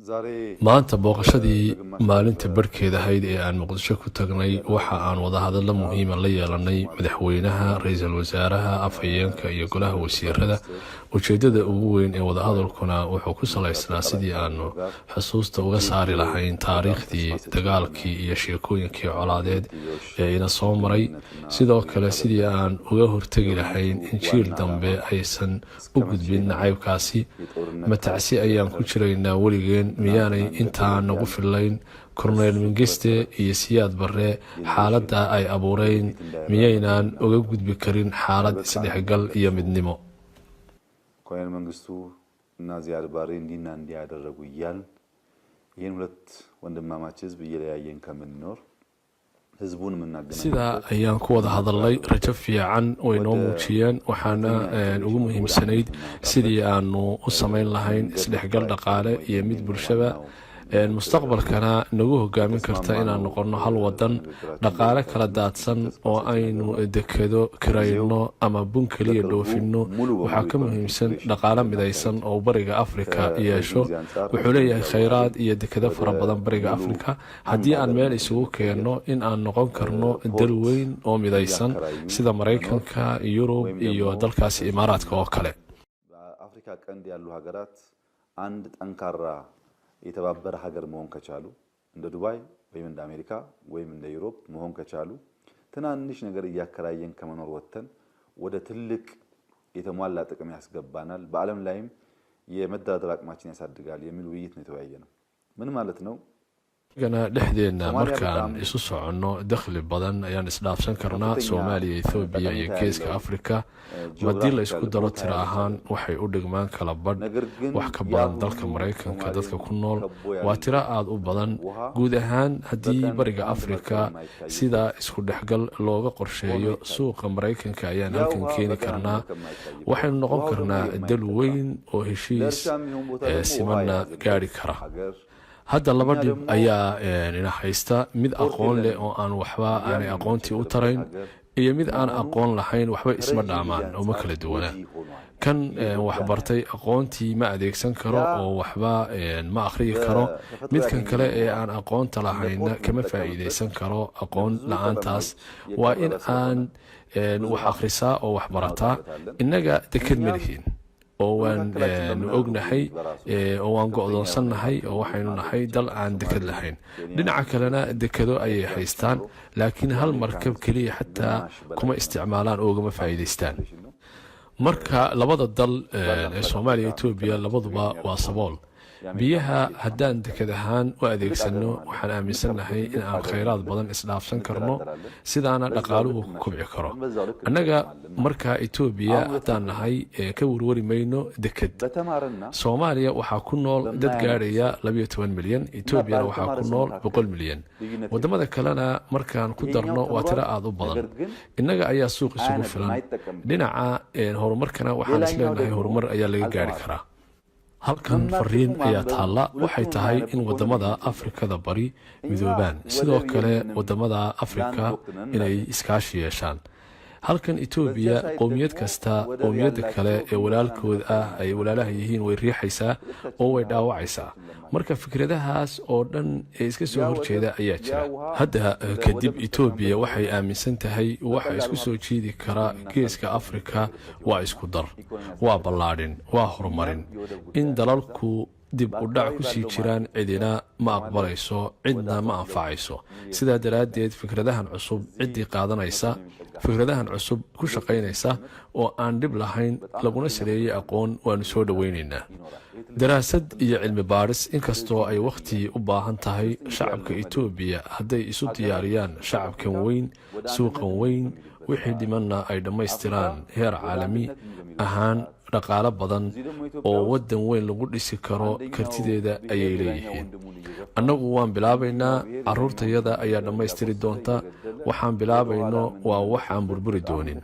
maanta booqashadii maalinta barhkeed ahayd ee aan muqdisho ku tagnay waxa aan wadahadallo muhiima la yeelanay madaxweynaha, ra-iisul wasaaraha, afhayeenka iyo golaha wasiirada. ujeedada ugu weyn ee wadahadalkuna wuxuu ku salaysnaa sidii aanu xusuusta uga saari lahayn taariikhdii dagaalkii iyo sheekooyinkii colaadeed ee ina soo maray, sidoo kale sidii aan uga hortegi lahayn in jiil dambe aysan u gudbin nacaybkaasi. matacsi ayaan ku jiraynaa weligeen, miyaanay intaa nagu fillayn? korneyl mengiste iyo siyaad barre xaaladda ay abuureen miyaynaan uga gudbi karin xaalad isdhexgal iyo midnimo? ኮሎኔል መንግስቱ እና ዚያድ ባሬ እንዲና እንዲያ ያደረጉ እያልን ይህን ሁለት ወንድማማች ህዝብ እየለያየን ከምንኖር ህዝቡን የምናገናኝ sidaa ayaan ku wada hadalnay. rajo fiican way noo muujiyeen, waxaana ugu muhiimsanayd sidii aanu u samayn lahayn isdhexgal dhaqaale iyo mid bulshada mustaqbalkana nagu hogaamin karta inaan noqono hal wadan, dhaqaale kala daadsan oo aynu dekedo kirayno ama bun keliya dhoofino. waxaa ka muhiimsan dhaqaale midaysan oo bariga afrika yeesho. wuxuu leeyahay khayraad iyo dekedo fara badan bariga afrika. haddii aan meel isugu keenno in aan noqon karno dal weyn oo midaysan sida maraykanka, yurub iyo dalkaasi imaaraadka oo kale. በአፍሪካ ቀንድ ያሉ ሀገራት አንድ ጠንካራ የተባበረ ሀገር መሆን ከቻሉ እንደ ዱባይ ወይም እንደ አሜሪካ ወይም እንደ ዩሮፕ መሆን ከቻሉ ትናንሽ ነገር እያከራየን ከመኖር ወጥተን ወደ ትልቅ የተሟላ ጥቅም ያስገባናል፣ በዓለም ላይም የመደራደር አቅማችን ያሳድጋል የሚል ውይይት ነው የተወያየነው። ምን ማለት ነው? gana dhexdeena markaan isu soconno dakhli badan ayaan isdhaafsan karnaa. soomaaliya, ethoobiya iyo geeska afrika haddii la isku daro tiro ahaan waxay u dhigmaan kala badh wax ka badan dalka maraykanka dadka ku nool. waa tiro aada u badan. guud ahaan haddii bariga afrika sida isku dhexgal looga qorsheeyo suuqa maraykanka ayaan halkan keeni karnaa. waxaynu noqon karnaa dal weyn oo heshiis simanna gaari kara. hadda laba dhib ayaa ina haysta, mid aqoon leh oo aan waxba aanay aqoontii u tarayn iyo mid aan aqoon lahayn waxba isma dhaamaan oo ma kala duwana. kan waxbartay aqoontii ma adeegsan karo oo waxba ma akhriyi karo. midkan kale ee aan aqoonta lahayna kama faa'iidaysan karo aqoon la-aantaas. waa in aan wax akhrisaa oo wax barataa. innaga deked ma lihiin oo waan ognahay oo waan go'doonsannahay oo waxaynu nahay dal aan deked lahayn. dhinaca kalena dekedo ayay haystaan, laakiin hal markab keliya xataa kuma isticmaalaan oo ugama faa'iidaystaan. marka labada dal ee soomaaliya iyo etoobiya labaduba waa sabool. biyaha haddaan deked ahaan u adeegsanno waxaan aaminsannahay in aan khayraad badan isdhaafsan karno, sidaana dhaqaaluhu ku kobci karo. annaga markaa etoobiya haddaan nahay ka warwari mayno deked. soomaaliya waxaa ku nool dad gaadhaya 12 milyan, etoobiyana waxaa ku nool 100 milyan. wadamada kalena markaan ku darno waa tiro aada u badan. innaga ayaa suuq isugu filan. dhinaca horumarkana waxaan isleenahay horumar ayaa laga gaari karaa. halkan fariin ayaa taalla, waxay tahay in wadamada afrikada bari midoobaan, sidoo kale wadamada afrika inay iskaashi yeeshaan. halkan etoobiya qowmiyad kasta qowmiyadda kale ee walaalkood ah ay walaalaha yihiin way riixaysaa oo way dhaawacaysaa. marka fikradahaas oo dhan ee iska soo horjeeda ayaa jira. hadda kadib etoobiya waxay aaminsan tahay waxa isku soo jiidi kara geeska afrika waa isku dar, waa ballaadhin, waa horumarin. in dalalku dib u dhac ku sii jiraan cidina ma aqbalayso, cidna ma anfacayso. sidaa daraaddeed fikradahan cusub ciddii qaadanaysa, fikradahan cusub ku shaqaynaysa oo aan dhib lahayn laguna saleeyey aqoon waanu soo dhowaynaynaa. daraasad iyo cilmi baadhis inkastoo ay wakhti u baahan tahay, shacabka etoobiya hadday isu diyaariyaan shacabkan weyn, suuqan weyn, wixii dhimanna ay dhammaystiraan heer caalami ahaan, dhaqaale badan oo waddan weyn lagu dhisi karo kartideeda ayay leeyihiin. annagu waan bilaabaynaa, carruurtayada ayaa dhammaystiri doonta. waxaan bilaabayno waa wax aan burburi doonin.